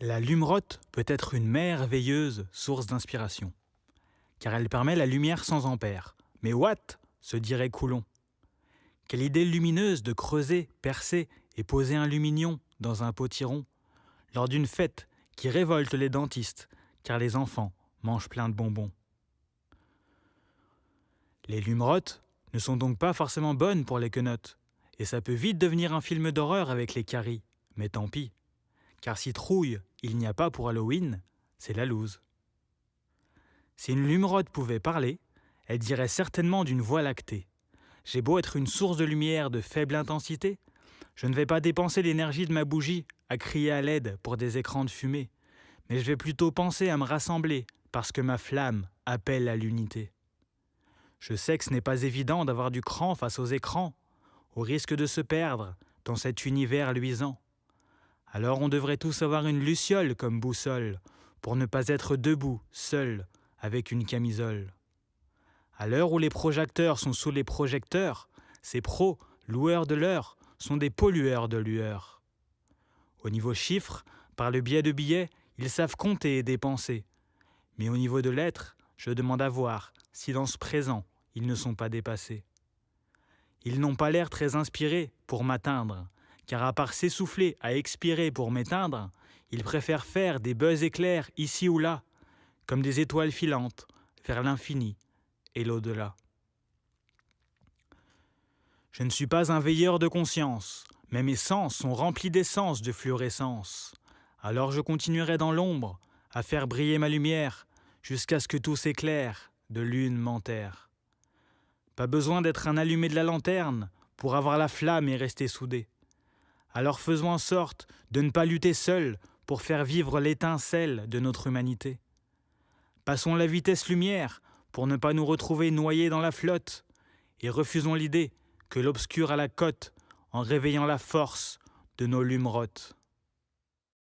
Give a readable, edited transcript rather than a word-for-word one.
La lumerote peut être une merveilleuse source d'inspiration, car elle permet la lumière sans ampères. Mais what se dirait Coulon. Quelle idée lumineuse de creuser, percer et poser un lumignon dans un potiron, lors d'une fête qui révolte les dentistes, car les enfants mangent plein de bonbons. Les lumerotes ne sont donc pas forcément bonnes pour les quenottes, et ça peut vite devenir un film d'horreur avec les caries, mais tant pis. Car si trouille il n'y a pas pour Halloween, c'est la loose. Si une lumerote pouvait parler, elle dirait certainement d'une voix lactée. J'ai beau être une source de lumière de faible intensité, je ne vais pas dépenser l'énergie de ma bougie à crier à l'aide pour des écrans de fumée, mais je vais plutôt penser à me rassembler parce que ma flamme appelle à l'unité. Je sais que ce n'est pas évident d'avoir du cran face aux écrans, au risque de se perdre dans cet univers luisant. Alors on devrait tous avoir une luciole comme boussole, pour ne pas être debout, seul, avec une camisole. À l'heure où les projecteurs sont sous les projecteurs, ces pros, loueurs de l'heure, sont des pollueurs de lueur. Au niveau chiffres, par le biais de billets, ils savent compter et dépenser. Mais au niveau de lettres, je demande à voir si dans ce présent, ils ne sont pas dépassés. Ils n'ont pas l'air très inspirés pour m'atteindre, car à part s'essouffler à expirer pour m'éteindre, ils préfèrent faire des buzz éclairs ici ou là, comme des étoiles filantes vers l'infini et l'au-delà. Je ne suis pas un veilleur de conscience, mais mes sens sont remplis d'essence de fluorescence. Alors je continuerai dans l'ombre à faire briller ma lumière jusqu'à ce que tout s'éclaire de lune m'enterre. Pas besoin d'être un allumé de la lanterne pour avoir la flamme et rester soudé. Alors faisons en sorte de ne pas lutter seuls pour faire vivre l'étincelle de notre humanité. Passons la vitesse lumière pour ne pas nous retrouver noyés dans la flotte et refusons l'idée que l'obscur a la cote en réveillant la force de nos lumerotes.